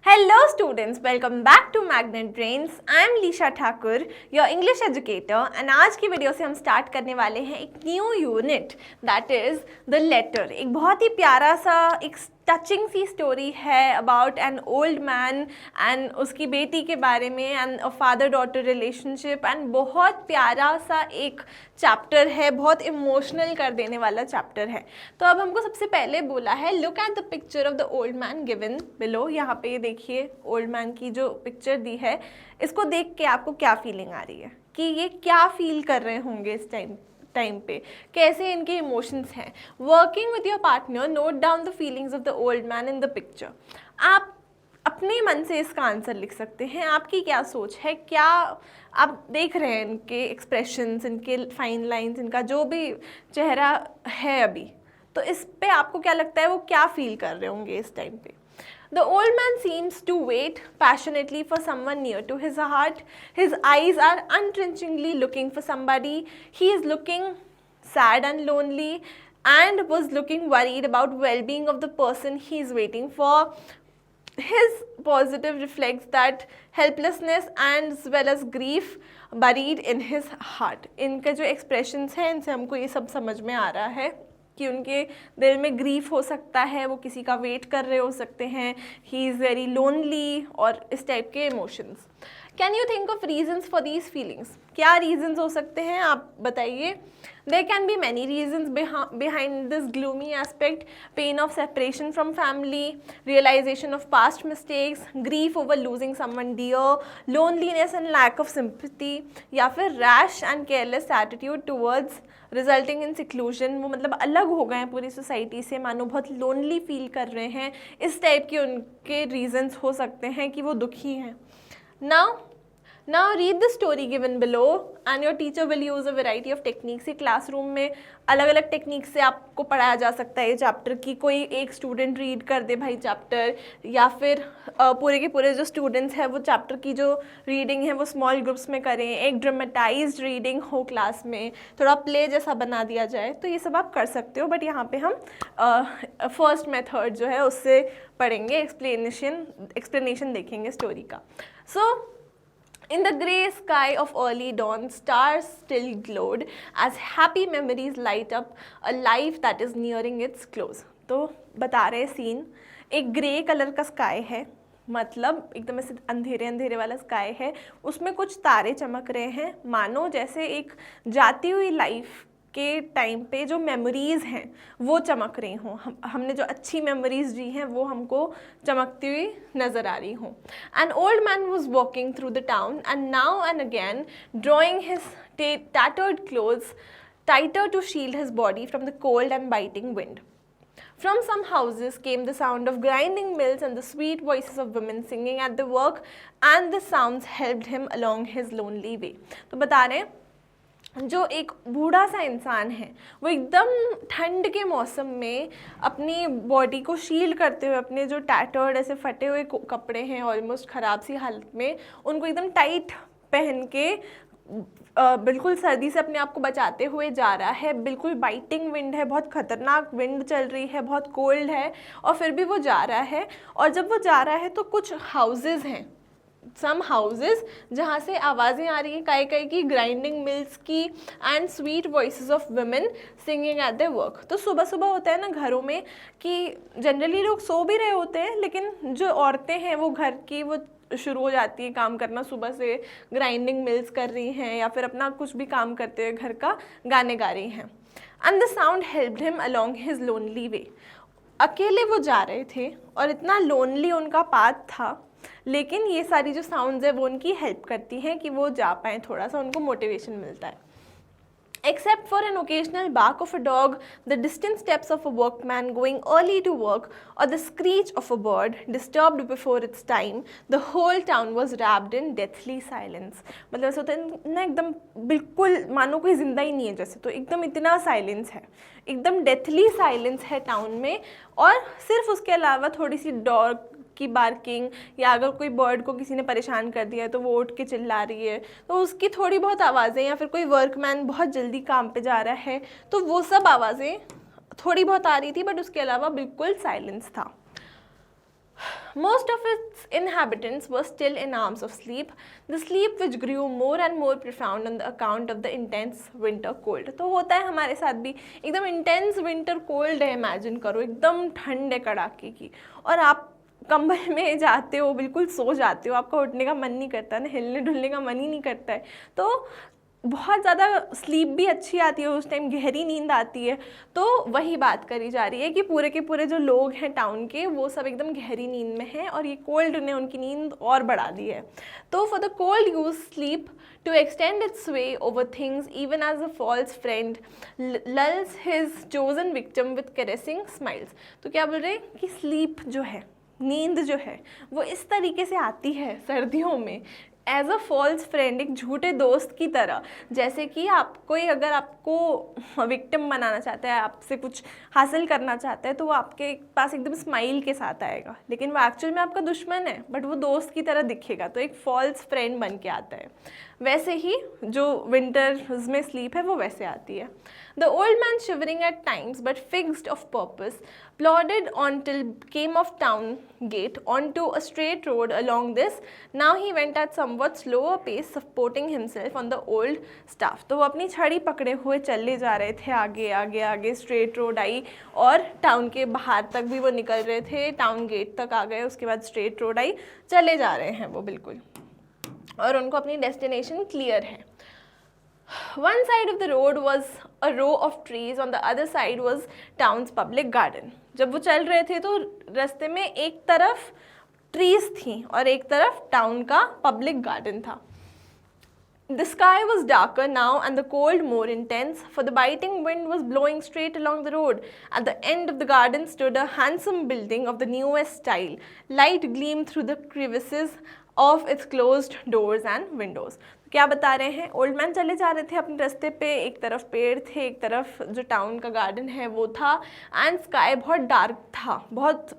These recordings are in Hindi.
Hello students, welcome back to Magnet Brains. I am Lisha Thakur, your English educator, and आज की वीडियो से हम स्टार्ट करने वाले हैं एक new unit that is the letter. एक बहुत ही प्यारा सा एक टचिंग सी स्टोरी है about an old man and उसकी बेटी के बारे में and a father daughter relationship and बहुत प्यारा सा एक चैप्टर है, बहुत इमोशनल कर देने वाला चैप्टर है। तो अब हमको सबसे पहले बोला है look at the picture of the old man given below. यहाँ पे देखिए ओल्ड मैन की जो पिक्चर दी है, इसको देख के आपको क्या फीलिंग आ रही है कि ये क्या फील कर रहे होंगे इस टाइम पे, कैसे इनके इमोशंस हैं। Working with your partner note down the feelings of the old man in the picture. आप अपने मन से इसका आंसर लिख सकते हैं। आपकी क्या सोच है, क्या आप देख रहे हैं इनके एक्सप्रेशंस, इनके फाइन लाइंस, इनका जो भी चेहरा है अभी, तो इस पे आपको क्या लगता है वो क्या फील कर रहे होंगे इस टाइम पे। The old man seems to wait passionately for someone near to his heart. His eyes are unflinchingly looking for somebody. He is looking sad and lonely and was looking worried about well-being of the person he is waiting for. His positive reflects that helplessness and as well as grief buried in his heart. इनके जो expressions हैं इनसे हमको ये सब समझ में आ रहा है कि उनके दिल में ग्रीफ हो सकता है, वो किसी का वेट कर रहे हो सकते हैं, ही इज़ वेरी लोनली और इस टाइप के emotions. Can you think of reasons for these feelings? क्या रीजन्स हो सकते हैं आप बताइए। There can be many reasons behind this gloomy aspect. Pain of separation from family, realisation of past mistakes, grief over losing someone dear, loneliness and lack of sympathy, या फिर rash and careless attitude towards resulting in seclusion. वो मतलब अलग हो गए हैं पूरी सोसाइटी से, मानो बहुत लोनली फील कर रहे हैं। इस टाइप के उनके रीजंस हो सकते हैं कि वो दुखी हैं। Now read the story given below and your teacher will use a variety of techniques। ये क्लासरूम में अलग अलग टेक्निक से आपको पढ़ाया जा सकता है ये चैप्टर की। कोई एक स्टूडेंट रीड कर दे भाई चैप्टर, या फिर पूरे के पूरे जो स्टूडेंट्स हैं वो चैप्टर की जो रीडिंग है वो स्मॉल ग्रुप्स में करें, एक ड्रामेटाइज्ड रीडिंग हो क्लास में, थोड़ा प्ले जैसा बना दिया जाए, तो ये सब आप कर सकते हो। बट यहाँ पे हम फर्स्ट मेथड जो है उससे पढ़ेंगे, एक्सप्लेनेशन देखेंगे स्टोरी का। In the grey sky of early dawn, stars still glowed as happy memories light up a life that is nearing its close। तो बता रहे सीन, एक ग्रे कलर का स्काई है, मतलब एकदम ऐसे अंधेरे अंधेरे वाला स्काई है, उसमें कुछ तारे चमक रहे हैं, मानो जैसे एक जाती हुई लाइफ के टाइम पे जो मेमोरीज़ हैं वो चमक रही हों, हमने जो अच्छी मेमोरीज़ जी हैं वो हमको चमकती हुई नज़र आ रही हों। N old man was walking through the town and now and again drawing his tattered clothes tighter to shield his body from the cold and biting wind. From some houses came the sound of grinding mills and the sweet voices of women singing at the work, and the sounds helped him along his lonely way। तो बता रहे हैं जो एक बूढ़ा सा इंसान है वो एकदम ठंड के मौसम में अपनी बॉडी को शील्ड करते हुए, अपने जो टैटर्ड ऐसे फटे हुए कपड़े हैं ऑलमोस्ट ख़राब सी हालत में, उनको एकदम टाइट पहन के बिल्कुल सर्दी से अपने आप को बचाते हुए जा रहा है। बिल्कुल बाइटिंग विंड है, बहुत ख़तरनाक विंड चल रही है, बहुत कोल्ड है, और फिर भी वो जा रहा है। और जब वो जा रहा है तो कुछ हाउसेस हैं, सम हाउसेस जहाँ से आवाज़ें आ रही हैं काई काई की, ग्राइंडिंग मिल्स की, and sweet voices of women singing at their work. तो सुबह सुबह होता है ना घरों में कि जनरली लोग सो भी रहे होते हैं, लेकिन जो औरतें हैं वो घर की वो शुरू हो जाती है काम करना, सुबह से ग्राइंडिंग मिल्स कर रही हैं या फिर अपना कुछ भी काम करते हुए घर का गाने गा रही हैं। And the sound helped him along his lonely way. अकेले वो जा रहे थे और इतना लोनली उनका पाथ था, लेकिन ये सारी जो साउंड्स है वो उनकी हेल्प करती हैं कि वो जा पाएँ, थोड़ा सा उनको मोटिवेशन मिलता है। Except for an occasional bark of a dog, the distant steps of a workman going early to work, or the screech of a bird disturbed before its time, the whole town was wrapped in deathly silence। मतलब ऐसा होता है ना एकदम बिल्कुल मानो कोई जिंदा ही नहीं है जैसे, तो एकदम इतना साइलेंस है, एकदम डेथली साइलेंस है टाउन में। और सिर्फ उसके अलावा थोड़ी सी डॉग की बार्किंग, या अगर कोई बर्ड को किसी ने परेशान कर दिया है तो वो उठ के चिल्ला रही है, तो उसकी थोड़ी बहुत आवाज़ें, या फिर कोई वर्कमैन बहुत जल्दी काम पे जा रहा है तो वो सब आवाज़ें थोड़ी बहुत आ रही थी, बट उसके अलावा बिल्कुल साइलेंस था। Most of its inhabitants were still in arms of sleep, the sleep which grew more and more profound on the account of the intense winter cold. तो होता है हमारे साथ भी, एकदम intense winter cold है, imagine करो, एकदम ठंड है कड़ाके की, और आप कंबल में जाते हो, बिल्कुल सो जाते हो, आपका उठने का मन नहीं करता ना, हिलने डुलने का मन ही नहीं करता है, तो बहुत ज़्यादा स्लीप भी अच्छी आती है उस टाइम, गहरी नींद आती है। तो वही बात करी जा रही है कि पूरे के पूरे जो लोग हैं टाउन के, वो सब एकदम गहरी नींद में हैं, और ये कोल्ड ने उनकी नींद और बढ़ा दी है। तो for the cold use sleep to extend its sway over things even as a false friend lulls his chosen victim with caressing smiles। तो क्या बोल रहे हैं कि स्लीप जो है, नींद जो है, वो इस तरीके से आती है सर्दियों में, एज अ फॉल्स फ्रेंड, एक झूठे दोस्त की तरह। जैसे कि आप कोई अगर आपको विक्टिम बनाना चाहता है, आपसे कुछ हासिल करना चाहता है, तो वो आपके पास एकदम स्माइल के साथ आएगा, लेकिन वो एक्चुअल में आपका दुश्मन है, बट वो दोस्त की तरह दिखेगा, तो एक फॉल्स फ्रेंड बन के आता है। वैसे ही जो विंटर्स में स्लीप है वो वैसे आती है। The old man shivering at times but fixed of purpose plodded on till came of town gate onto a straight road along this. Now he went at somewhat slower pace, supporting himself on the old staff. तो वो अपनी छड़ी पकड़े हुए चले जा रहे थे, आगे आगे आगे स्ट्रेट रोड आई, और टाउन के बाहर तक भी वो निकल रहे थे, टाउन गेट तक आ गए, उसके बाद स्ट्रेट रोड आई, चले जा रहे हैं वो बिल्कुल, और उनको अपनी डेस्टिनेशन क्लियर है। One side of the road was a row of trees, on the other side was town's public garden. जब वो चल रहे थे तो रास्ते में एक तरफ ट्रीज थी और एक तरफ टाउन का पब्लिक गार्डन था। The sky was darker now and the cold more intense, for the biting wind was blowing straight along the road. At the end of the garden stood a handsome building of the newest style. Light gleamed through the crevices of its closed doors and windows. क्या बता रहे हैं, ओल्ड मैन चले जा रहे थे अपने रास्ते पे, एक तरफ पेड़ थे, एक तरफ जो टाउन का गार्डन है वो था, एंड स्काई बहुत डार्क था, बहुत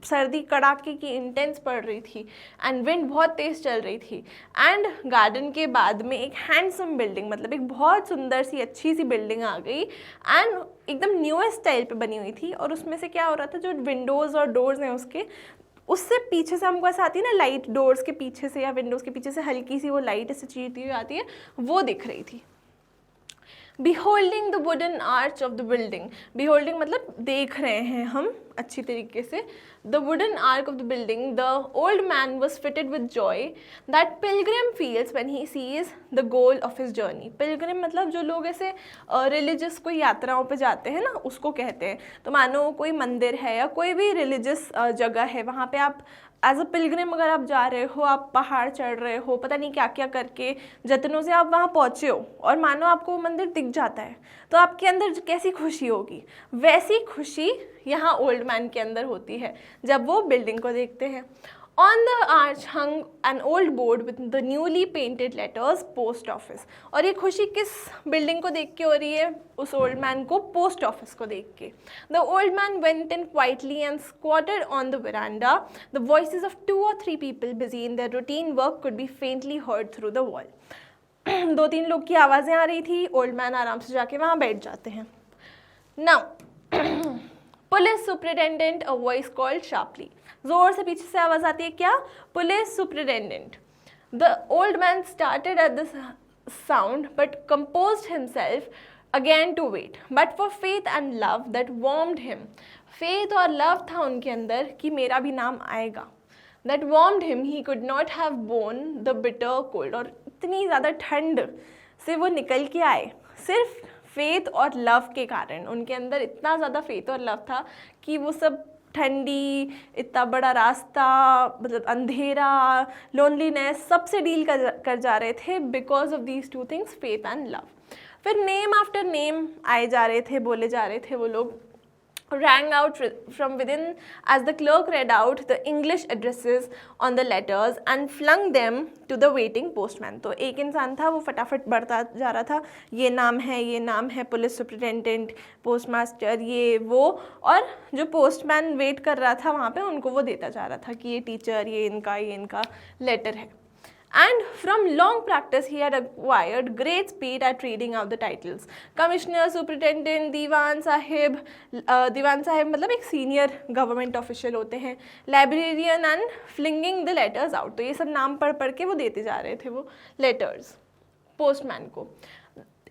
सर्दी कड़ाके की इंटेंस पड़ रही थी, एंड विंड बहुत तेज़ चल रही थी, एंड गार्डन के बाद में एक हैंडसम बिल्डिंग, मतलब एक बहुत सुंदर सी अच्छी सी बिल्डिंग आ गई, एंड एकदम न्यूएस्ट स्टाइल पे बनी हुई थी। और उसमें से क्या हो रहा था, जो विंडोज़ और डोर्स हैं उसके, उससे पीछे से हमको ऐसा आती है ना लाइट, डोर्स के पीछे से या विंडोज़ के पीछे से हल्की सी वो लाइट ऐसे चीरती हुई आती है, वो दिख रही थी। Beholding the wooden arch of the building, beholding मतलब देख रहे हैं हम अच्छी तरीके से, the wooden arch of the building, the old man was fitted with joy that pilgrim feels when he sees the goal of his journey. Pilgrim मतलब जो लोग ऐसे रिलीजियस कोई यात्राओं पे जाते हैं ना, उसको कहते हैं। तो मानो कोई मंदिर है या कोई भी रिलीजियस जगह है, वहाँ पे आप एज अ पिलग्रिम अगर आप जा रहे हो, आप पहाड़ चढ़ रहे हो, पता नहीं क्या क्या करके जतनों से आप वहाँ पहुँचे हो, और मानो आपको वो मंदिर दिख जाता है, तो आपके अंदर कैसी खुशी होगी, वैसी खुशी यहाँ ओल्ड मैन के अंदर होती है जब वो बिल्डिंग को देखते हैं। On the arch hung an old board with the newly painted letters post office. और ये खुशी किस बिल्डिंग को देख के हो रही है, उस ओल्ड मैन को पोस्ट ऑफिस को देख के। The old man went in quietly and squatted on the veranda. The voices of 2 or 3 people busy in their routine work could be faintly heard through the wall. 2-3 लोग की आवाज़ें आ रही थी, ओल्ड मैन आराम से जाके वहाँ बैठ जाते हैं। Now, police superintendent, a voice called sharply, जोर से पीछे से आवाज आती है, क्या, police superintendent. The old man started at the sound but composed himself again to wait, but for faith and love that warmed him. Faith और लव था उनके अंदर कि मेरा भी नाम आएगा, that warmed him, he could not have borne the bitter cold. और इतनी ज़्यादा ठंड से वो निकल के आए सिर्फ फेथ और लव के कारण। उनके अंदर इतना ज़्यादा फेथ और लव था कि वो सब ठंडी, इतना बड़ा रास्ता, मतलब अंधेरा, लोनलीनेस, सबसे डील कर जा रहे थे because of these 2 things, faith and love. फिर नेम आफ्टर नेम आए जा रहे थे, बोले जा रहे थे वो लोग। rang out from within as the clerk read out the English addresses on the letters and flung them to the waiting postman. तो एक इंसान था, वो फटाफट बढ़ता जा रहा था, ये नाम है, ये नाम है, पुलिस सुपरिटेंडेंट, पोस्टमास्टर, ये वो, और जो पोस्टमैन वेट कर रहा था वहाँ पे, उनको वो देता जा रहा था कि ये टीचर, ये इनका लेटर है। And from long practice, he had acquired great speed at reading out the titles. Commissioner, Superintendent, दीवान साहिब मतलब एक सीनियर गवर्नमेंट ऑफिशियल होते हैं, librarian and flinging the letters out. तो ये सब नाम पढ़ पढ़ के वो देते जा रहे थे वो लेटर्स पोस्टमैन को.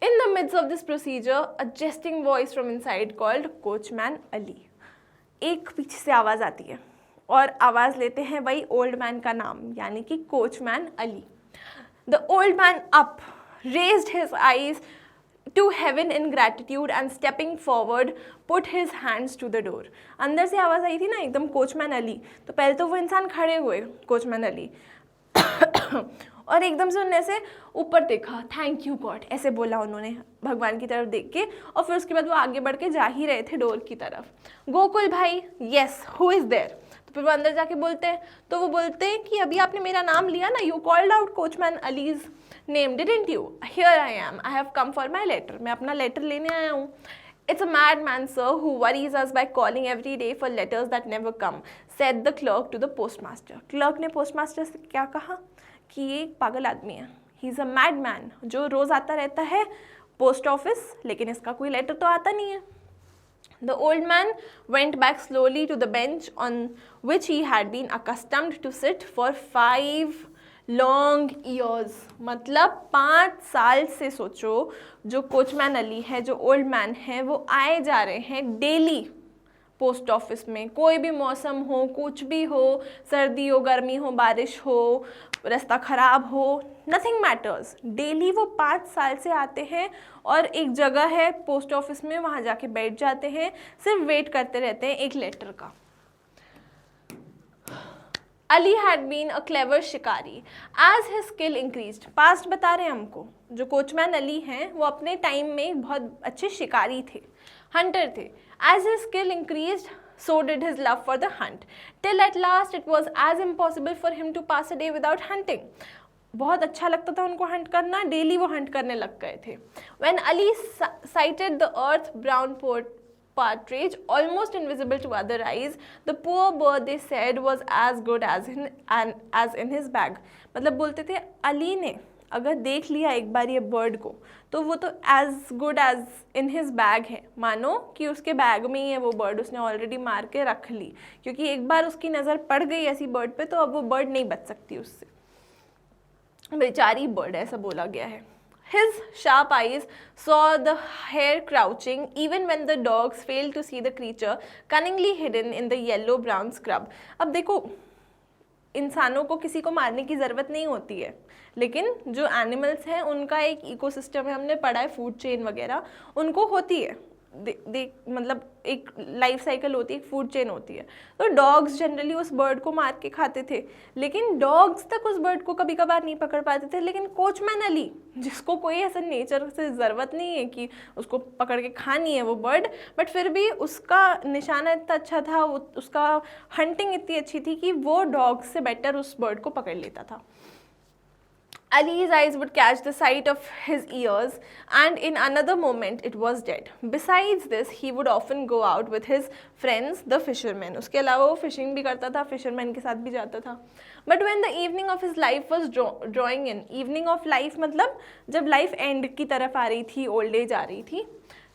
In the midst of this procedure, a jesting voice from inside called Coachman Ali. एक पीछे से आवाज़ आती है और आवाज़ लेते हैं वही ओल्ड मैन का नाम, यानी कि coachman Ali. The old man upraised his eyes to heaven in gratitude and stepping forward put his hands to the door. अंदर से आवाज़ आई थी ना एकदम कोचमैन अली, तो पहले तो वो इंसान खड़े हुए कोचमैन अली और एकदम से उनने ऐसे ऊपर देखा, थैंक यू गॉड ऐसे बोला उन्होंने भगवान की तरफ देख के, और फिर उसके बाद वो आगे बढ़ के जा ही रहे थे डोर की तरफ. गोकुल भाई, यस हु इज़ देयर. तो फिर वो अंदर जाके बोलते हैं, तो वो बोलते हैं कि अभी आपने मेरा नाम लिया ना, you called out coachman Ali's name didn't you. Here I am, I have come for my letter. मैं अपना लेटर लेने आया हूँ. It's a madman, sir, who worries us by calling every day for letters that never come, said the clerk to the postmaster. Clerk ने postmaster से क्या कहा कि ये एक पागल आदमी है. He's a madman, जो रोज़ आता रहता है पोस्ट ऑफिस, लेकिन इसका कोई लेटर तो आता नहीं है. The old man went back slowly to the bench on which he had been accustomed to sit for 5 long years. मतलब 5 साल से सोचो, जो कोचमैन अली है, जो ओल्ड मैन है, वो आए जा रहे हैं डेली पोस्ट ऑफिस में. कोई भी मौसम हो, कुछ भी हो, सर्दी हो, गर्मी हो, बारिश हो, रास्ता ख़राब हो, नथिंग मैटर्स. डेली वो 5 साल से आते हैं और एक जगह है पोस्ट ऑफिस में, वहाँ जाके बैठ जाते हैं, सिर्फ वेट करते रहते हैं एक लेटर का. Ali had been a clever shikari as his skill increased. Past बता रहे हैं हमको, जो कोचमैन अली हैं वो अपने टाइम में बहुत अच्छे शिकारी थे, हंटर थे. As his skill increased, so did his love for the hunt, till at last it was as impossible for him to pass a day without hunting. बहुत अच्छा लगता था उनको हंट करना, डेली वो हंट करने लग गए थे. When Ali sighted the earth brown partridge, almost invisible to other eyes, the poor bird, they said, was as good as in his bag. मतलब बोलते थे अली ने अगर देख लिया एक बार ये बर्ड को, तो वो तो as good as in his bag है, मानो कि उसके बैग में ही है वो बर्ड, उसने ऑलरेडी मार के रख ली, क्योंकि एक बार उसकी नज़र पड़ गई ऐसी बर्ड पे तो अब वो बर्ड नहीं बच सकती उससे. बेचारी बर्ड, ऐसा बोला गया है. His sharp eyes saw the hare crouching even when the dogs failed to see the creature cunningly hidden in the yellow-brown scrub. अब देखो, इंसानों को किसी को मारने की ज़रूरत नहीं होती है, लेकिन जो एनिमल्स हैं उनका एक इकोसिस्टम है, हमने पढ़ा है फूड चेन वगैरह, उनको होती है. मतलब एक लाइफ साइकिल होती है, एक फूड चेन होती है. तो डॉग्स जनरली उस बर्ड को मार के खाते थे, लेकिन डॉग्स तक उस बर्ड को कभी कभार नहीं पकड़ पाते थे. लेकिन कोचमैन अली, जिसको कोई ऐसा नेचर से ज़रूरत नहीं है कि उसको पकड़ के खानी है वो बर्ड, बट फिर भी उसका निशाना इतना अच्छा था, उसका हंटिंग इतनी अच्छी थी कि वो डॉग्स से बेटर उस बर्ड को पकड़ लेता था. Ali's eyes would catch the sight of his ears, and in another moment it was dead. Besides this, he would often go out with his friends, the fishermen. उसके अलावा वो फिशिंग भी करता था, फिशरमैन के साथ भी जाता था. But when the evening of his life was drawing in, evening of life मतलब जब life end की तरफ आ रही थी, old age आ रही थी,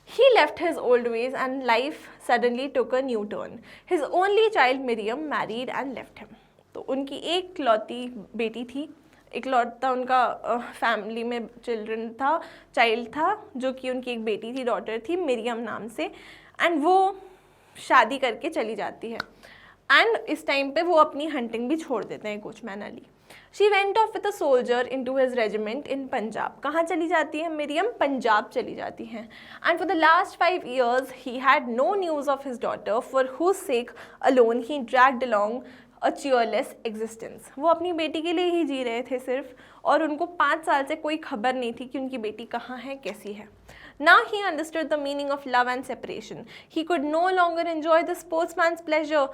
he left his old ways and life suddenly took a new turn. His only child Miriam married and left him. तो उनकी एक लौती बेटी थी, इकलौता उनका फैमिली में चाइल्ड था, जो कि उनकी एक बेटी थी, डॉटर थी, मिरियम नाम से, एंड वो शादी करके चली जाती है. एंड इस टाइम पे वो अपनी हंटिंग भी छोड़ देते हैं coachman Ali. She went off with a soldier into his regiment in Punjab. कहाँ चली जाती है मिरियम? पंजाब चली जाती हैं. And for the last 5 years he had no news of his daughter, for whose sake alone he dragged along a cheerless existence. वो अपनी बेटी के लिए ही जी रहे थे सिर्फ, और उनको 5 साल से कोई खबर नहीं थी कि उनकी बेटी कहाँ है, कैसी है. Now he understood the meaning of love and separation. He could no longer enjoy the sportsman's pleasure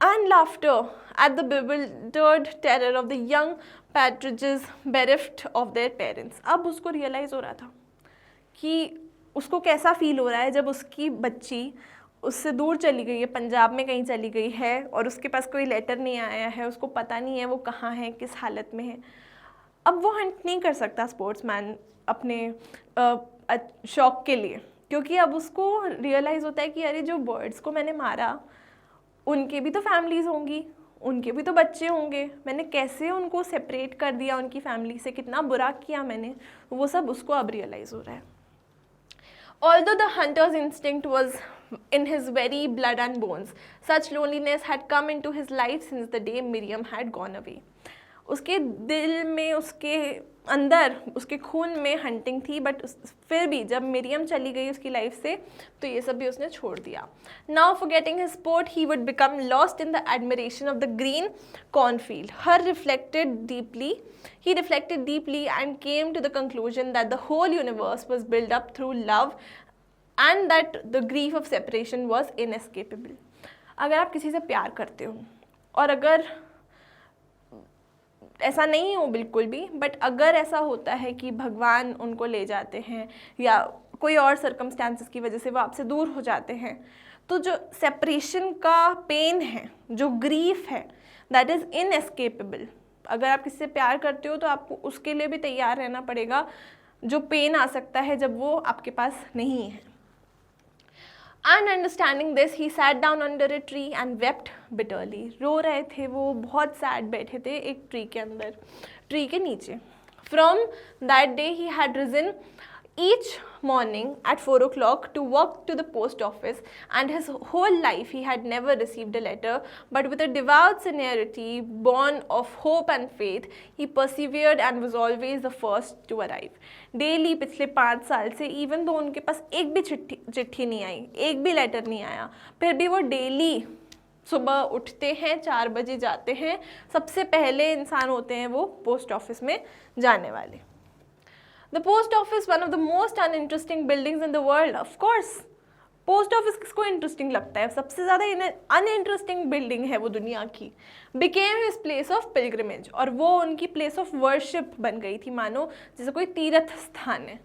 and laughter at the bewildered terror of the young partridges bereft of their parents. अब उसको रियलाइज़ हो रहा था कि उसको कैसा फील हो रहा है जब उसकी बच्ची उससे दूर चली गई है, पंजाब में कहीं चली गई है और उसके पास कोई लेटर नहीं आया है, उसको पता नहीं है वो कहाँ है, किस हालत में है। अब वो हंट नहीं कर सकता स्पोर्ट्समैन अपने शौक के लिए, क्योंकि अब उसको रियलाइज़ होता है कि अरे जो बर्ड्स को मैंने मारा उनके भी तो फैमिलीज़ होंगी, उनके भी तो बच्चे होंगे, मैंने कैसे उनको सेपरेट कर दिया उनकी फैमिली से, कितना बुरा किया मैंने, वो सब उसको अब रियलाइज़ हो रहा है। Although the hunter's instinct was in his very blood and bones, such loneliness had come into his life since the day Miriam had gone away. उसके दिल में, उसके अंदर, उसके खून में हंटिंग थी, बट फिर भी जब मिरियम चली गई उसकी लाइफ से तो ये सब भी उसने छोड़ दिया। Now forgetting his sport, he would become lost in the admiration of the green cornfield. He reflected deeply and came to the conclusion that the whole universe was built up through love and that the grief of separation was inescapable. अगर आप किसी से प्यार करते हो और अगर ऐसा नहीं हो बिल्कुल भी, बट अगर ऐसा होता है कि भगवान उनको ले जाते हैं या कोई और सर्कमस्टांसेस की वजह से वो आपसे दूर हो जाते हैं, तो जो सेपरेशन का पेन है, जो ग्रीफ है, दैट इज़ इनएस्केपेबल। अगर आप किसी से प्यार करते हो तो आपको उसके लिए भी तैयार रहना पड़ेगा, जो पेन आ सकता है जब वो आपके पास नहीं है। And understanding this, he sat down under a tree and wept bitterly. रो रहे थे वो, बहुत सैड बैठे थे एक ट्री के अंदर, ट्री के नीचे। From that day he had risen each morning at 4 o'clock to walk to the post office, and his whole life he had never received a letter, but with a devout sincerity born of hope and faith, he persevered and was always the first to arrive. Daily पिछले 5 साल से, even though उनके पास एक भी चिट्ठी नहीं आई, एक भी लेटर नहीं आया, फिर भी वो डेली सुबह उठते हैं, 4 बजे जाते हैं, सबसे पहले इंसान होते हैं वो पोस्ट ऑफिस में जाने वाले। The post office, one of the most uninteresting buildings in the world, of course. Post office किसको इंटरेस्टिंग लगता है? सबसे ज़्यादा अनइंटरेस्टिंग बिल्डिंग है वो दुनिया की। Became his place of pilgrimage, और वो उनकी प्लेस ऑफ वर्शिप बन गई थी, मानो जैसे कोई तीर्थ स्थान है।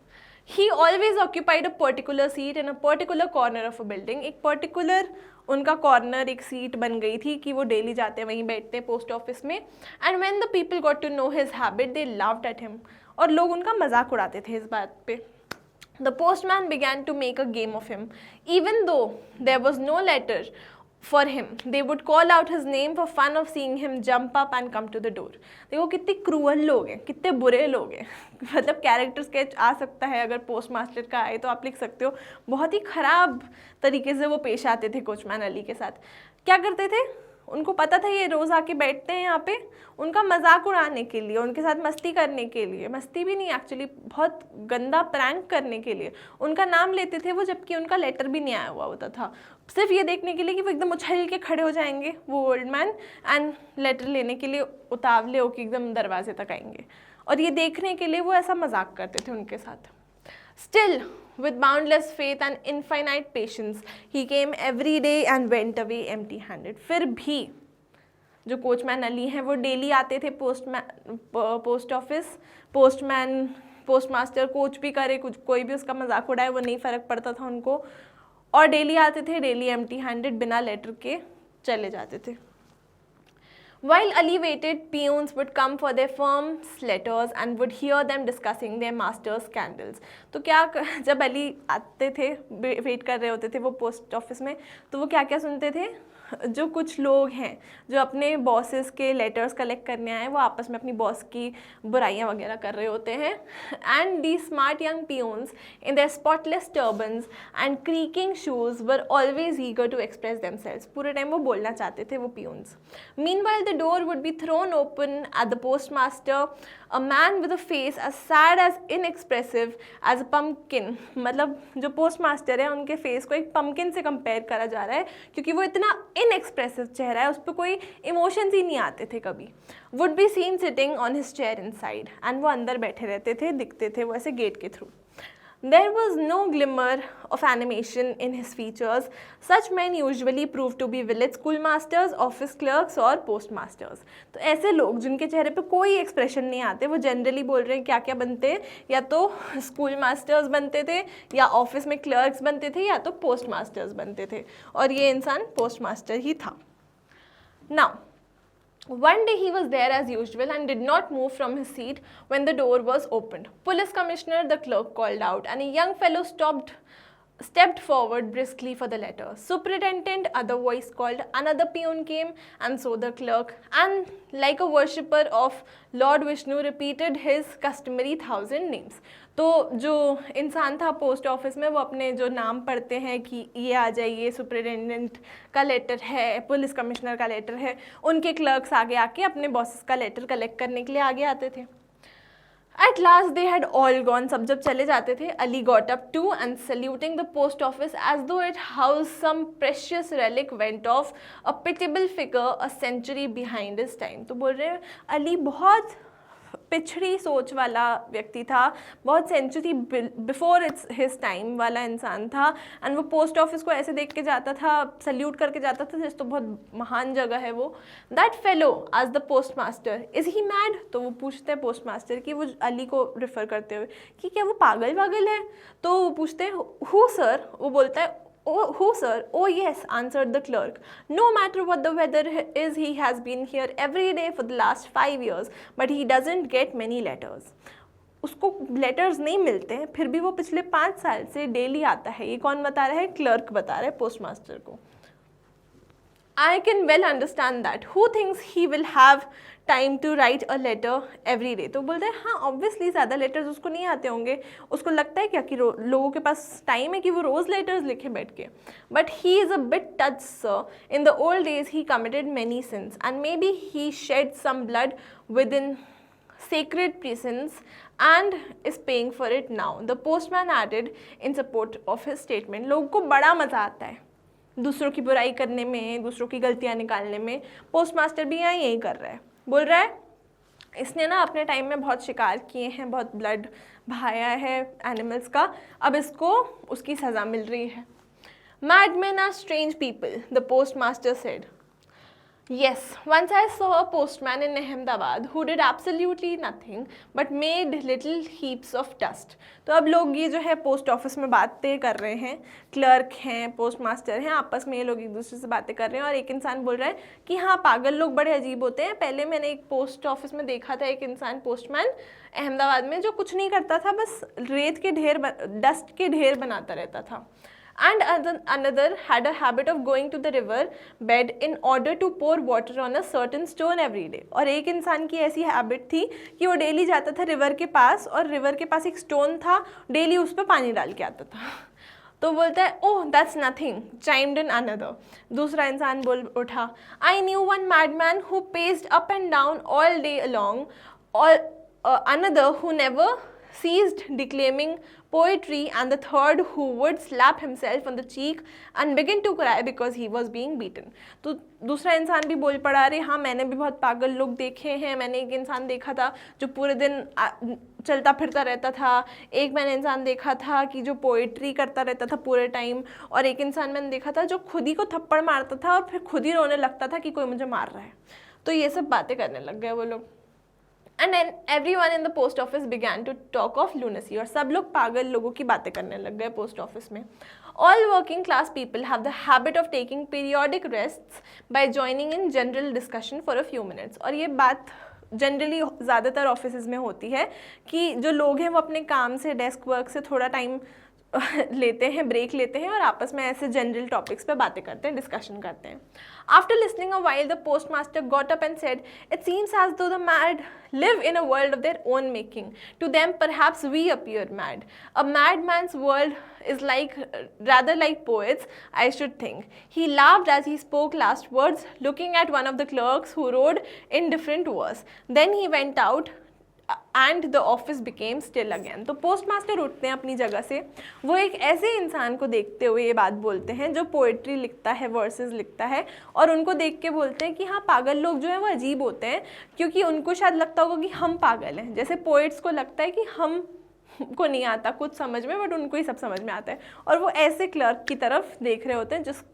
ही always occupied a particular seat in a particular corner of a building. एक पर्टिकुलर उनका कॉर्नर, एक सीट बन गई थी कि वो डेली जाते हैं वहीं बैठते हैं पोस्ट ऑफिस में। And when the people got to know his habit they laughed at him, और लोग उनका मजाक उड़ाते थे इस बात पे। The postman began to make a game of him. Even though there was no letter for him, they would call out his name for fun of seeing him jump up and come to the door. देखो कितने क्रूअल लोग हैं, कितने बुरे लोग हैं। मतलब कैरेक्टर स्केच आ सकता है, अगर पोस्ट मास्टर का आए तो आप लिख सकते हो। बहुत ही ख़राब तरीके से वो पेश आते थे कोचमैन अली के साथ। क्या करते थे? उनको पता था ये रोज़ आके बैठते हैं यहाँ पे, उनका मजाक उड़ाने के लिए, उनके साथ मस्ती करने के लिए, मस्ती भी नहीं एक्चुअली, बहुत गंदा प्रैंक करने के लिए उनका नाम लेते थे वो, जबकि उनका लेटर भी नहीं आया हुआ होता था, सिर्फ ये देखने के लिए कि वो एकदम उछल के खड़े हो जाएंगे वो ओल्ड मैन, एंड लेटर लेने के लिए उतावले होकर एकदम दरवाजे तक आएंगे, और ये देखने के लिए वो ऐसा मजाक करते थे उनके साथ। Still, with boundless faith and infinite patience, he came every day and went away empty-handed. फिर भी जो कोचमैन अली हैं वो डेली आते थे पोस्ट ऑफिस। पोस्टमैन, पोस्टमास्टर कुछ भी करे, कुछ कोई भी उसका मजाक उड़ाए, वो नहीं फ़र्क पड़ता था उनको, और डेली आते थे, डेली empty-handed, बिना लेटर के चले जाते थे। While Ali waited, peons would come for their firm's letters and would hear them discussing their master's scandals. तो क्या, जब अली आते थे, वेट कर रहे होते थे वो पोस्ट ऑफिस में, तो वो क्या क्या सुनते थे? जो कुछ लोग हैं जो अपने बॉसेस के लेटर्स कलेक्ट करने आए, वो आपस में अपनी बॉस की बुराइयां वगैरह कर रहे होते हैं। And the smart young peons in their spotless turbans and creaking shoes were always eager to express themselves. पूरे टाइम वो बोलना चाहते थे वो peons. Meanwhile the door would be thrown open at the postmaster, a man with a face as sad as inexpressive as a pumpkin. मतलब जो पोस्टमास्टर है उनके फेस को एक पम्पकिन से कंपेयर करा जा रहा है, क्योंकि वो इतना इनएक्सप्रेसिव चेहरा है, उस पर कोई इमोशंस ही नहीं आते थे कभी। Would be seen sitting on his chair inside, and वो अंदर बैठे रहते थे, दिखते थे वो ऐसे गेट के through. There was no glimmer of animation in his features. Such men usually prove to be village schoolmasters, office clerks और postmasters. तो ऐसे लोग जिनके चेहरे पे कोई एक्सप्रेशन नहीं आते, वो जनरली बोल रहे हैं क्या क्या बनते हैं, या तो स्कूल मास्टर्स बनते थे, या ऑफिस में क्लर्क्स बनते थे, या तो पोस्ट मास्टर्स बनते थे, और ये इंसान पोस्ट मास्टर ही था. Now, one day he was there as usual and did not move from his seat when the door was opened. Police commissioner, the clerk called out, and a young fellow stepped forward briskly for the letter. Superintendent, other voice called. Another peon came, and so the clerk, and like a worshipper of Lord Vishnu, repeated his customary 1,000 names. तो जो इंसान था पोस्ट ऑफिस में, वो अपने जो नाम पढ़ते हैं कि ये आ जाइए, सुपरिटेंडेंट का लेटर है, पुलिस कमिश्नर का लेटर है, उनके क्लर्क्स आगे आके अपने बॉसेस का लेटर कलेक्ट करने के लिए आगे आते थे. At last they had all gone. सब जब चले जाते थे, Ali got up too and saluting the post office as though it housed some precious relic went off, a pitiable figure a century behind his time. तो बोल रहे हैं अली बहुत पिछड़ी सोच वाला व्यक्ति था, बहुत century before its his time वाला इंसान था, एंड वो पोस्ट ऑफिस को ऐसे देख के जाता था, सल्यूट करके जाता था जैसे तो बहुत महान जगह है वो. दैट फेलो आज the post master, is he mad? तो वो पूछते हैं पोस्ट मास्टर की, वो अली को रिफर करते हुए कि क्या वो पागल वागल है? तो वो पूछते हैं हु सर? वो बोलता है Oh, who, sir? Oh, yes, answered the clerk. No matter what the weather is, he has been here every day for the last 5 years, but he doesn't get many letters. उसको लेटर्स नहीं मिलते हैं, फिर भी वो पिछले 5 साल से डेली आता है. ये कौन बता रहा है? क्लर्क बता रहा है पोस्ट मास्टर को. I can well understand that. Who thinks he will have time to write a letter every day? तो बोलते हैं हाँ ऑब्वियसली ज़्यादा लेटर्स उसको नहीं आते होंगे, उसको लगता है क्या कि लोगों के पास टाइम है कि वो रोज़ लेटर्स लिखे बैठ के. But he is a bit touch sir. In the old days he committed many sins and maybe he shed some blood within sacred prisons and is paying for it now. The postman added in support of his statement. लोगों को बड़ा मज़ा आता है दूसरों की बुराई करने में, दूसरों की गलतियाँ निकालने में. पोस्ट मास्टर भी यहाँ यही कर रहा है, बोल रहा है इसने ना अपने टाइम में बहुत शिकार किए हैं, बहुत ब्लड बहाया है एनिमल्स का, अब इसको उसकी सज़ा मिल रही है. Madmen are strange people, the postmaster said. Yes, once I saw a postman in Ahmedabad who did absolutely nothing but made little heaps of dust. तो अब लोग ये जो है पोस्ट ऑफिस में बातें कर रहे हैं, क्लर्क हैं, पोस्ट मास्टर हैं, आपस में ये लोग एक दूसरे से बातें कर रहे हैं, और एक इंसान बोल रहा है कि हाँ पागल लोग बड़े अजीब होते हैं. पहले मैंने एक पोस्ट ऑफिस में देखा था एक इंसान पोस्टमैन अहमदाबाद में जो कुछ नहीं करता था, बस रेत के ढेर, डस्ट के ढेर बनाता रहता था. And another had a habit of going to the river bed in order to pour water on a certain stone every day. और एक इंसान की ऐसी हैबिट थी कि वो डेली जाता था रिवर के पास, और रिवर के पास एक स्टोन था, डेली उस पर पानी डाल के आता था. तो बोलता है oh that's nothing, chimed in another. दूसरा इंसान बोल उठा, I knew one madman who paced up and down all day long, or another who never ceased declaiming poetry, and the third who would slap himself on the cheek and begin to cry because he was being beaten. तो दूसरा इंसान भी बोल पड़ा, अरे हाँ मैंने भी बहुत पागल लोग देखे हैं. मैंने एक इंसान देखा था जो पूरे दिन चलता फिरता रहता था, एक मैंने इंसान देखा था कि जो पोइट्री करता रहता था पूरे टाइम, और एक इंसान मैंने देखा था जो खुद ही को थप्पड़ मारता था और फिर खुद ही रोने लगता था कि कोई मुझे मार रहा है. तो ये सब बातें करने लग गए वो लोग. And then everyone in the post office began to talk of lunacy. और सब लोग पागल लोगों की बातें करने लग गए पोस्ट ऑफिस में. All working class people have the habit of taking periodic rests by joining in general discussion for a few minutes. और ये बात जनरली ज़्यादातर ऑफिस में होती है कि जो लोग हैं वो अपने काम से, डेस्क वर्क से थोड़ा टाइम लेते हैं, ब्रेक लेते हैं, और आपस में ऐसे जनरल टॉपिक्स पे बातें करते हैं, डिस्कशन करते हैं. After listening a while, the postmaster got up and said, "It seems as though the mad live in a world of their own making. To them, perhaps we appear mad. A madman's world is rather like poets, I should think." He laughed as he spoke last words, looking at one of the clerks who wrote in different verse. Then he went out. And the office became still again. तो पोस्ट मास्टर उठते हैं अपनी जगह से, वो एक ऐसे इंसान को देखते हुए ये बात बोलते हैं जो पोइट्री लिखता है, वर्सेस लिखता है, और उनको देख के बोलते हैं कि हाँ पागल लोग जो हैं वो अजीब होते हैं, क्योंकि उनको शायद लगता होगा कि हम पागल हैं, जैसे पोइट्स को लगता है कि हम को नहीं आता कुछ समझ में, बट उनको ही सब समझ में आता है। और वो ऐसे क्लर्क की तरफ देख रहे होते हैं जिसको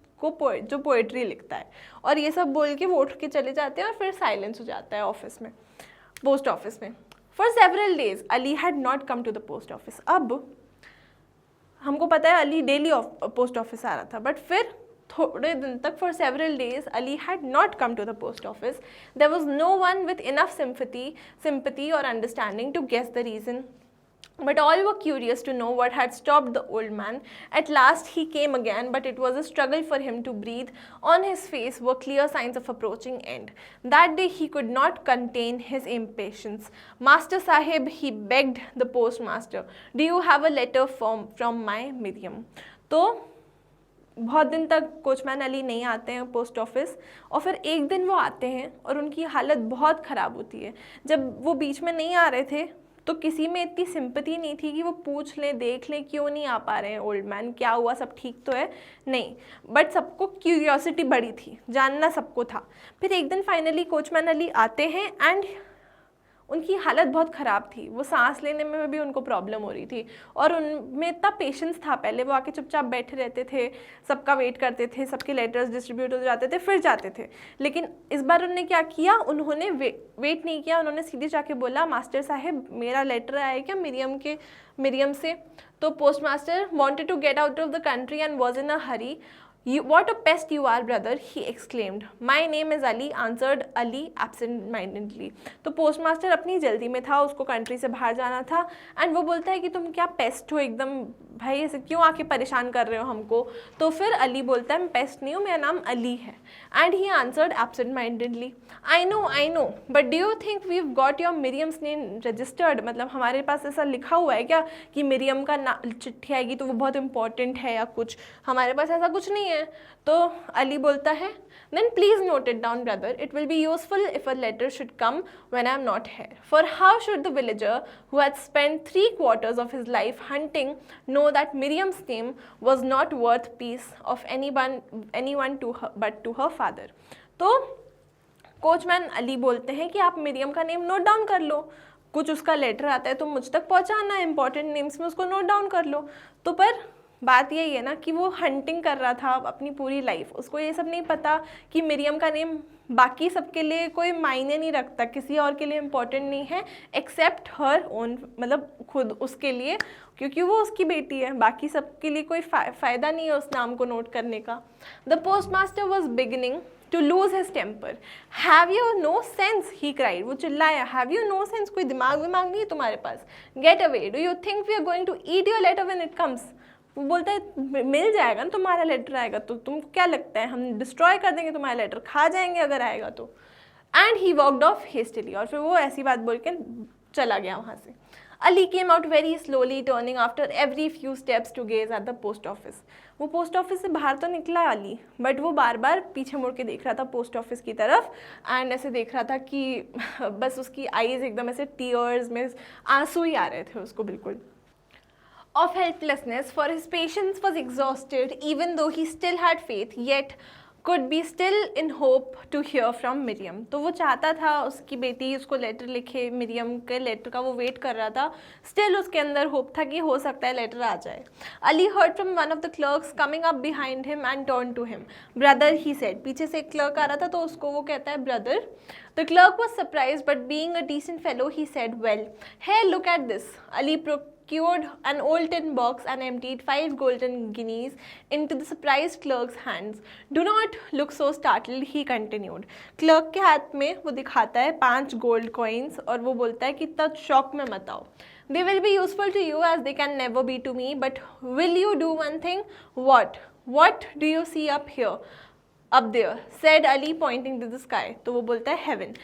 जो पोएट्री लिखता है, और ये सब बोल के वो उठ के चले जाते हैं और फिर साइलेंस हो जाता है ऑफिस में, पोस्ट ऑफिस में। For several days Ali had not come to the post office. अब हमको पता है अली डेली पोस्ट ऑफिस आ रहा था, बट फिर थोड़े दिन तक, for several days, Ali had not come to the post office. There was no one with enough sympathy or understanding to guess the reason. But all were curious to know what had stopped the old man. At last he came again, but it was a struggle for him to breathe. On his face were clear signs of approaching end. That day he could not contain his impatience. Master Sahib, he begged the postmaster, do you have a letter from my Miriam? तो बहुत दिन तक कोचमैन अली नहीं आते हैं पोस्ट ऑफिस, और फिर एक दिन वो आते हैं और उनकी हालत बहुत ख़राब होती है. जब वो बीच में नहीं आ रहे थे तो किसी में इतनी सिंपैथी नहीं थी कि वो पूछ लें, देख लें क्यों नहीं आ पा रहे हैं ओल्ड मैन, क्या हुआ, सब ठीक तो है, नहीं. बट सबको क्यूरियोसिटी बड़ी थी, जानना सबको था. फिर एक दिन फाइनली कोचमैन अली आते हैं एंड उनकी हालत बहुत ख़राब थी. वो सांस लेने में भी उनको प्रॉब्लम हो रही थी, और उनमें इतना पेशेंस था. पहले वो आके चुपचाप बैठे रहते थे, सबका वेट करते थे, सबके लेटर्स डिस्ट्रीब्यूट हो जाते थे, फिर जाते थे. लेकिन इस बार उन्होंने क्या किया, उन्होंने वेट नहीं किया, उन्होंने सीधे जाके बोला, मास्टर साहब मेरा लेटर आया क्या मरियम से. तो postmaster wanted to get out of the country and was in a hurry. What a pest you are, brother, he exclaimed. My name is Ali, answered Ali absent-mindedly. तो पोस्ट मास्टर अपनी जल्दी में था, उसको कंट्री से बाहर जाना था, एंड वो बोलता है कि तुम क्या पेस्ट हो एकदम, भाई ऐसे क्यों आके परेशान कर रहे हो हमको. तो फिर अली बोलता है मैं पेस्ट नहीं हूँ, मेरा नाम अली है. And he answered absent-mindedly, I know but do you think we got your Miriam's name registered. मतलब हमारे पास ऐसा लिखा हुआ है क्या कि मिरियम का चिट्ठी आएगी तो वो बहुत इंपॉर्टेंट है या कुछ. हमारे पास ऐसा कुछ नहीं है. तो अली बोलता है, then please note it down, brother. It will be useful if a letter should come when I am not here. For how should the villager who had spent 3/4 of his life hunting know that Miriam's name was not worth peace of anyone to her, but to her father? तो कोचमैन अली बोलते हैं कि आप मिरियम का नेम नोट डाउन कर लो, कुछ उसका लेटर आता है तो मुझ तक पहुंचाना है, इंपॉर्टेंट नेम्स में उसको नोट डाउन कर लो. तो पर बात यही है ना कि वो हंटिंग कर रहा था अपनी पूरी लाइफ, उसको ये सब नहीं पता कि मिरियम का नेम बाकी सबके लिए कोई मायने नहीं रखता, किसी और के लिए इम्पोर्टेंट नहीं है एक्सेप्ट हर ओन, मतलब खुद उसके लिए, क्योंकि वो उसकी बेटी है. बाकी सबके लिए कोई फ़ायदा नहीं है उस नाम को नोट करने का. The post master was beginning to lose his temper. Have you no sense? He cried. वो चिल्लाया, Have you no sense? कोई दिमाग नहीं है तुम्हारे पास? Get away. Do you think we are going to eat your letter when it comes? वो बोलता है मिल जाएगा ना, तुम्हारा लेटर आएगा तो तुमको क्या लगता है हम डिस्ट्रॉय कर देंगे तुम्हारा लेटर, खा जाएंगे अगर आएगा तो. And he walked off hastily. और फिर वो ऐसी बात बोल के चला गया वहाँ से. Ali came out very slowly, turning after every few steps to gaze at the post office. वो पोस्ट ऑफिस से बाहर तो निकला अली, बट वो बार बार पीछे मुड़ के देख रहा था पोस्ट ऑफिस की तरफ, एंड ऐसे देख रहा था कि बस उसकी आईज एकदम ऐसे टीयर्स में आंसू ही आ रहे थे उसको बिल्कुल. Of helplessness, for his patience was exhausted, even though he still had faith, yet could be still in hope to hear from Miriam. तो वो चाहता था उसकी बेटी उसको लेटर लिखे, मिरियम के लेटर का वो वेट कर रहा था, स्टिल उसके अंदर होप था कि हो सकता है लेटर आ जाए. Ali heard from one of the clerks coming up behind him and turned to him. Brother, he said. पीछे से एक क्लर्क आ रहा था तो उसको वो कहता है brother. The clerk was surprised, but being a decent fellow, he said, well, here, look at this. Ali procured an old tin box and emptied 5 golden guineas into the surprised clerk's hands. Do not look so startled, he continued. Clerk के हाथ में वो दिखाता है 5 gold coins और वो बोलता है कि इतना शॉक में मत आओ. They will be useful to you as they can never be to me, but will you do one thing? What do you see up here? Up there, said Ali pointing to the sky. तो वो बोलता है heaven.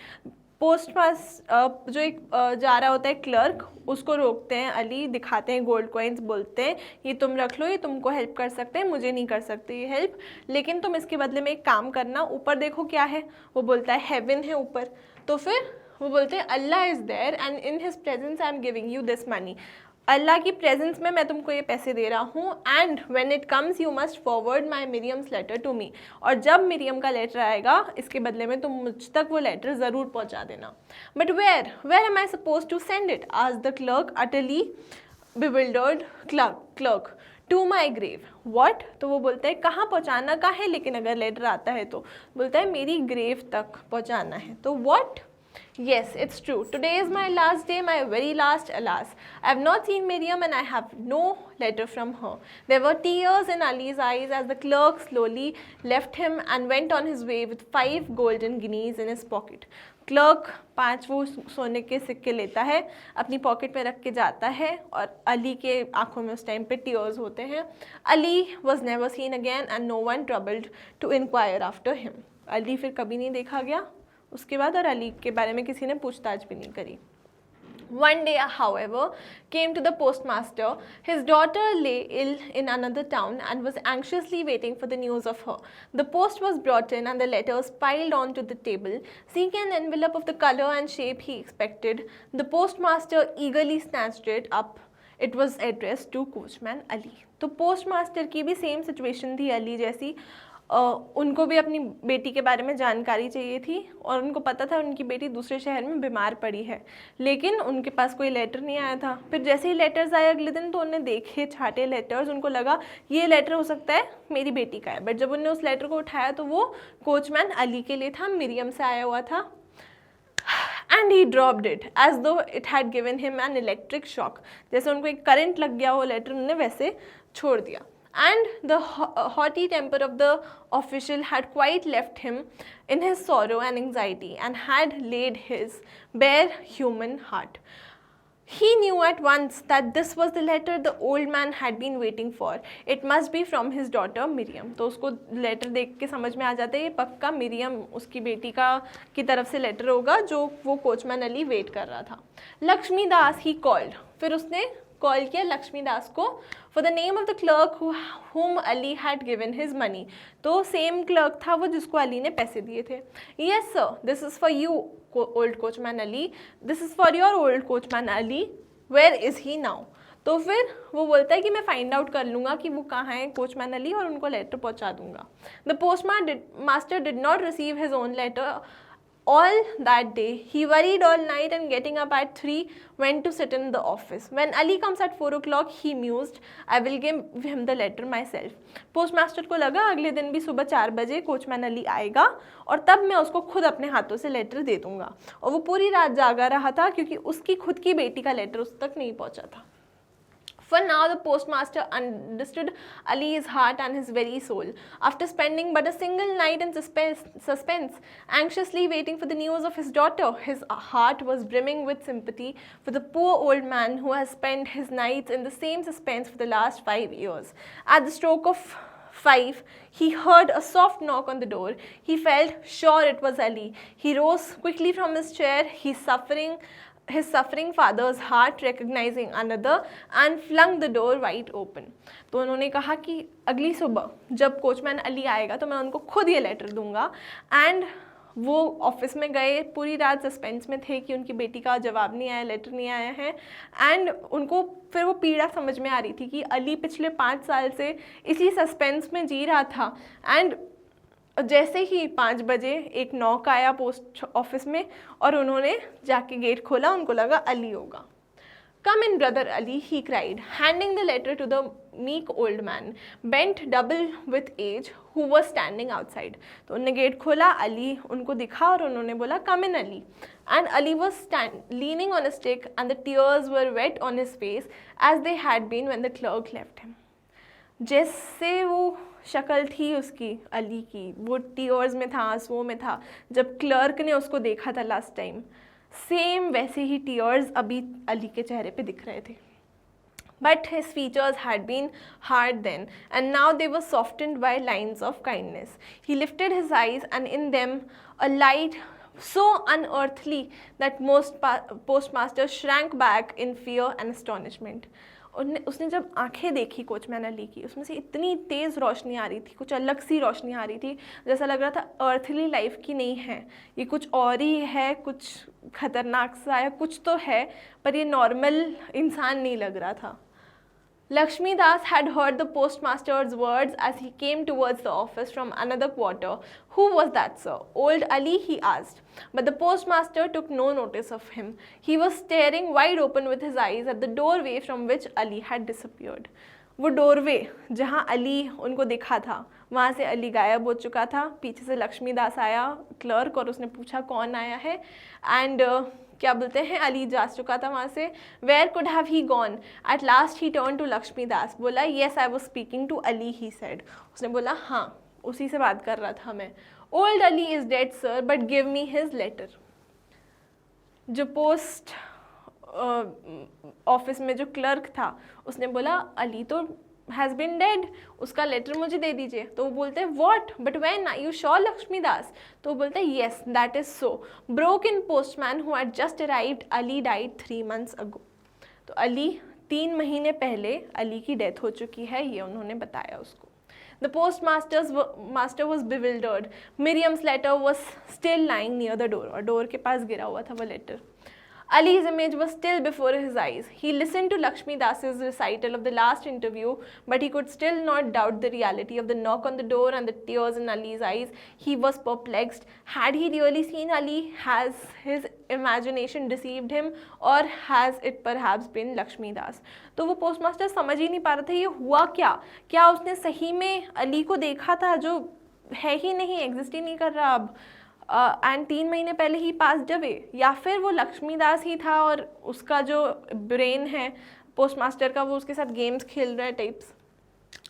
पोस्ट पास जो एक जा रहा होता है क्लर्क, उसको रोकते हैं अली, दिखाते हैं गोल्ड कॉइन्स, बोलते हैं ये तुम रख लो, ये तुमको हेल्प कर सकते हैं, मुझे नहीं कर सकते ये हेल्प, लेकिन तुम इसके बदले में एक काम करना, ऊपर देखो क्या है. वो बोलता है हेवन है ऊपर. तो फिर वो बोलते हैं Allah is there and in his presence I am giving you this money. Allah की प्रेजेंस में मैं तुमको ये पैसे दे रहा हूँ, and when it comes you must forward my Miriam's letter to me. और जब मिरियम का लेटर आएगा इसके बदले में तुम मुझ तक वो लेटर ज़रूर पहुँचा देना. But where am I suppose to send it? Asked the clerk utterly bewildered clerk to my grave. What? तो वो बोलता है कहाँ पहुँचाना का है, लेकिन अगर लेटर आता है तो बोलता है मेरी ग्रेव तक पहुँचाना है. तो what? Yes, it's true. Today is my last day, my very last, alas. I have not seen Miriam and I have no letter from her. There were tears in Ali's eyes as the clerk slowly left him and went on his way with 5 golden guineas in his pocket. Clerk 5 वो सोने के सिक्के लेता है, अपनी पॉकेट में रख के जाता है और अली के आंखों में उस टाइम पे टीयर्स होते हैं. Ali was never seen again and no one troubled to inquire after him. Ali फिर कभी नहीं देखा गया उसके बाद, और अली के बारे में किसी ने पूछताछ भी नहीं करी. One day, however, came to the postmaster. His daughter lay ill in another town and was anxiously waiting for the news of her. The post was brought in and the letters piled onto the table. Seeking an envelope of the color and shape he expected, the postmaster eagerly snatched it up. It was addressed to coachman Ali. तो postmaster की भी same situation थी अली जैसी. उनको भी अपनी बेटी के बारे में जानकारी चाहिए थी और उनको पता था उनकी बेटी दूसरे शहर में बीमार पड़ी है, लेकिन उनके पास कोई लेटर नहीं आया था. फिर जैसे ही लेटर्स आए अगले दिन तो उन्हें देखे छाटे लेटर्स, उनको लगा ये लेटर हो सकता है मेरी बेटी का है. बट जब उन्होंने उस लेटर को उठाया तो वो कोचमैन अली के लिए था, मिरियम से आया हुआ था. And he dropped it as though it had given him an electric shock. जैसे उनको एक करंट लग गया वो लेटर, उन्होंने वैसे छोड़ दिया. And the haughty temper of the official had quite left him in his sorrow and anxiety and had laid his bare human heart. He knew at once that this was the letter the old man had been waiting for. It must be from his daughter Miriam. तो उसको लेटर देख के समझ में आ जाता है ये पक्का मिरियम उसकी बेटी की तरफ से लेटर होगा जो वो कोचमैन अली वेट कर रहा था. Lakshmi Das he called. फिर उसने कॉल किया लक्ष्मी दास को. For the name of the clerk whom Ali had given his money. तो सेम क्लर्क था वो जिसको अली ने पैसे दिए थे. Yes sir, this is for you old coachman Ali. This is for your old coachman Ali. Where is he now. तो फिर वो बोलता है कि मैं फाइंड आउट कर लूँगा कि वो कहाँ है कोचमैन अली और उनको लेटर पहुँचा दूँगा. The postmaster did not receive his own letter all that day. He worried all night and getting up at 3 went to sit in the office. When Ali comes at 4 o'clock, he mused, I will give him the letter myself. Postmaster को लगा अगले दिन भी सुबह 4 बजे कोचमैन अली आएगा और तब मैं उसको खुद अपने हाथों से लेटर दे दूंगा. और वो पूरी रात जागा रहा था क्योंकि उसकी खुद की बेटी का लेटर उस तक नहीं पहुंचा था. For now the postmaster understood Ali's heart and his very soul. After spending but a single night in suspense, anxiously waiting for the news of his daughter, his heart was brimming with sympathy for the poor old man who has spent his nights in the same suspense for the last 5 years. At the stroke of 5, he heard a soft knock on the door. He felt sure it was Ali. He rose quickly from his chair, his suffering father's heart recognizing another and flung the door wide open. तो उन्होंने कहा कि अगली सुबह जब कोचमैन अली आएगा तो मैं उनको खुद ये लेटर दूंगा. एंड वो ऑफिस में गए, पूरी रात सस्पेंस में थे कि उनकी बेटी का जवाब नहीं आया, लेटर नहीं आया है. एंड उनको फिर वो पीड़ा समझ में आ रही थी कि अली पिछले 5 साल से इसी सस्पेंस में जी रहा था. एंड जैसे ही 5 बजे एक नॉक आया पोस्ट ऑफिस में और उन्होंने जाके गेट खोला, उनको लगा अली होगा. Come in, brother Ali, he cried, handing the letter to the meek old man, bent double with age, who was standing outside. तो उन्होंने गेट खोला, अली उनको दिखा और उन्होंने बोला come in Ali. And Ali was leaning on a stick and the tears were wet on his face as they had been when the clerk left him. जैसे वो शक्ल थी उसकी अली की, वो टीयर्स में था, आंसुओं में था जब क्लर्क ने उसको देखा था लास्ट टाइम, सेम वैसे ही टीयर्स अभी अली के चेहरे पे दिख रहे थे. But his features had been hard then, and now they were softened by lines of kindness. He lifted his eyes, and in them a light so unearthly that most postmasters shrank back in fear and astonishment. उसने जब आंखें देखी कोचमैन अली की, उसमें से इतनी तेज़ रोशनी आ रही थी, कुछ अलग सी रोशनी आ रही थी, जैसा लग रहा था अर्थली लाइफ की नहीं है, ये कुछ और ही है, कुछ खतरनाक सा है, कुछ तो है पर ये नॉर्मल इंसान नहीं लग रहा था. Lakshmidas had heard the postmaster's words as he came towards the office from another quarter. Who was that, sir? Old Ali, he asked. But the postmaster took no notice of him. He was staring wide open with his eyes at the doorway from which Ali had disappeared. वो डोरवे जहाँ अली उनको दिखा था, वहाँ से अली गायब हो चुका था. पीछे से लक्ष्मीदास आया, क्लर्क, और उसने पूछा कौन आया है. एंड क्या बोलते हैं, अली जा चुका था वहाँ से. Where could have he gone? At last he turn to Lakshmidas. बोला yes I was speaking to Ali, he said. उसने बोला हाँ, उसी से बात कर रहा था मैं. Old Ali is dead sir, but give me his letter. जो पोस्ट ऑफिस में जो क्लर्क था उसने बोला अली तो हैज़ बिन डेड, उसका लेटर मुझे दे दीजिए. तो वो बोलते हैं what, but when, you sure Lakshmidas? तो वो बोलते हैं yes that is so. Broke in postman who had just arrived, Ali died 3 months ago. तो अली 3 महीने पहले अली की डेथ हो चुकी है, ये उन्होंने बताया उसको. The postmaster was bewildered. Miriam's letter was still lying near the door, और डोर के पास गिरा हुआ था वो letter. Ali's image was still before his eyes. He listened to Lakshmi Das's recital of the last interview, but he could still not doubt the reality of the knock on the door and the tears in Ali's eyes. He was perplexed. Had he really seen Ali? Has his imagination deceived him? Or has it perhaps been Lakshmi Das? तो वो पोस्टमास्टर समझ ही नहीं पा रहा था ये हुआ क्या. क्या उसने सही में अली को देखा था जो है ही नहीं, एग्जिस्ट ही नहीं कर रहा अब, एंड 3 महीने पहले ही पास अवे, या फिर वो लक्ष्मीदास ही था और उसका जो ब्रेन है पोस्टमास्टर का वो उसके साथ गेम्स खेल रहा है types.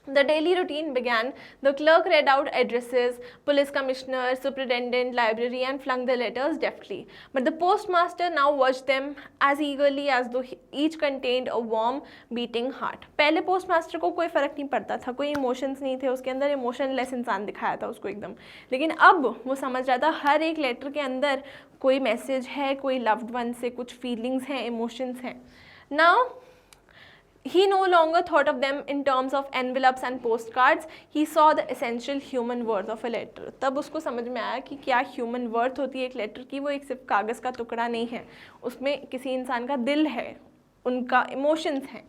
The daily routine began. The clerk read out addresses, police commissioner, superintendent, library, and flung the letters deftly. But the postmaster now watched them as eagerly as though each contained a warm, beating heart. पहले पोस्टमास्टर को कोई फ़र्क नहीं पड़ता था, कोई इमोशंस नहीं थे उसके अंदर, इमोशनलेस इंसान दिखाया था उसको एकदम. लेकिन अब वो समझ रहा था हर एक लेटर के अंदर कोई मैसेज है, कोई लव्ड वन से कुछ फीलिंग्स हैं, इमोशंस हैं. Now he no longer thought of them in terms of envelopes and postcards. He saw the essential human worth of a letter. तब उसको समझ में आया कि क्या human worth होती है एक लेटर की. वो एक सिर्फ कागज़ का टुकड़ा नहीं है, उसमें किसी इंसान का दिल है, उनका इमोशंस हैं.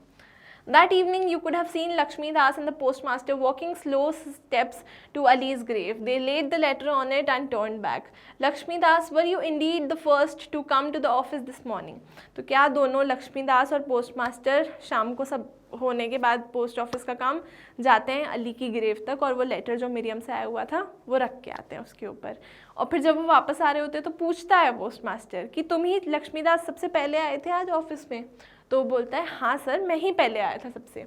That evening you could have seen Lakshmi Das and the postmaster walking slow steps to Ali's grave. They laid the letter on it and turned back. Lakshmi Das, were you indeed the first to come to the office this morning? तो क्या दोनों लक्ष्मी दास और पोस्टमास्टर शाम को सब होने के बाद पोस्ट ऑफिस का काम जाते हैं अली की ग्रेव तक, और वो लेटर जो मिरियम से आया हुआ था वो रख के आते हैं उसके ऊपर. और फिर जब वो वापस आ रहे होते हैं तो पूछता है पोस्टमास्टर कि तुम ही लक्ष्मी दास सबसे पहले आए थे आज ऑफिस में? तो वो बोलता है हाँ सर, मैं ही पहले आया था सबसे.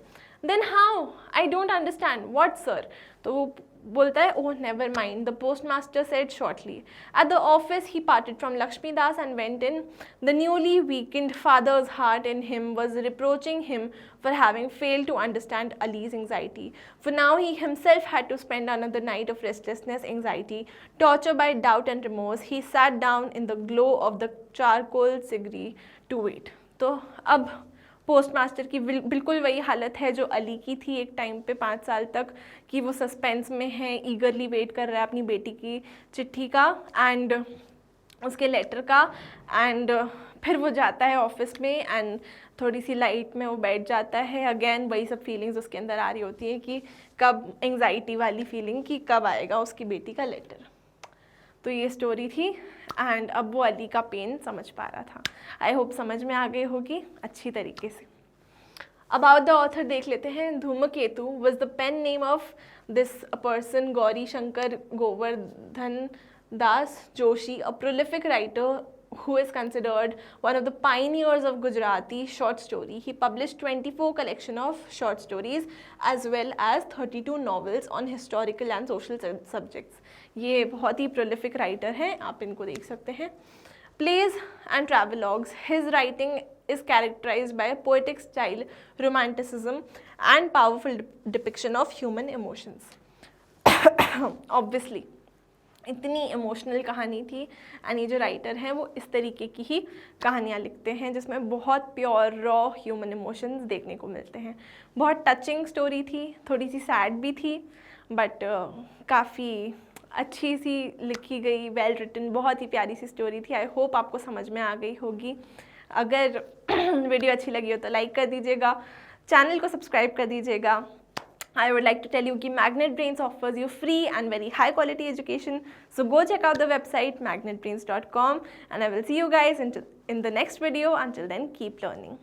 Then how? I don't understand. What sir? तो वो बोलता है oh never mind, the postmaster said shortly. At the office he parted from Lakshmi Das and went in. The newly wakened father's heart in him was reproaching him for having failed to understand Ali's anxiety. For now he himself had to spend another night of restlessness, anxiety, tortured by doubt and remorse. He sat down in the glow of the charcoal cigarette to wait. तो अब पोस्टमास्टर की बिल्कुल वही हालत है जो अली की थी एक टाइम पे 5 साल तक, कि वो सस्पेंस में है, ईगरली वेट कर रहा है अपनी बेटी की चिट्ठी का एंड उसके लेटर का. एंड फिर वो जाता है ऑफिस में एंड थोड़ी सी लाइट में वो बैठ जाता है. अगेन वही सब फीलिंग्स उसके अंदर आ रही होती हैं कि कब, एंग्जाइटी वाली फीलिंग कि कब आएगा उसकी बेटी का लेटर. तो ये स्टोरी थी एंड अब वो अली का पेन समझ पा रहा था. आई होप समझ में आ गई होगी अच्छी तरीके से. अबाउट द ऑथर देख लेते हैं. Dhumketu was the pen name of this person Gauri Shankar Govardhan Das Joshi, a prolific writer who is considered one of the pioneers of Gujarati short story. He published 24 collection of short stories as well as 32 novels on historical and social subjects. ये बहुत ही prolific writer हैं, आप इनको देख सकते हैं. Plays and travelogues. His writing is characterized by a poetic style, romanticism and powerful depiction of human emotions. Obviously इतनी इमोशनल कहानी थी एंड ये जो राइटर हैं वो इस तरीके की ही कहानियाँ लिखते हैं जिसमें बहुत प्योर रॉ ह्यूमन इमोशंस देखने को मिलते हैं. बहुत टचिंग स्टोरी थी, थोड़ी सी सैड भी थी, बट काफ़ी अच्छी सी लिखी गई, वेल रिटन, बहुत ही प्यारी सी स्टोरी थी. आई होप आपको समझ में आ गई होगी. अगर वीडियो अच्छी लगी हो तो लाइक कर दीजिएगा, चैनल को सब्सक्राइब कर दीजिएगा। I would like to tell you कि Magnet Brains offers you free and very high quality education. So go check out the website magnetbrains.com and I will see you guys in the next video. Until then, keep learning.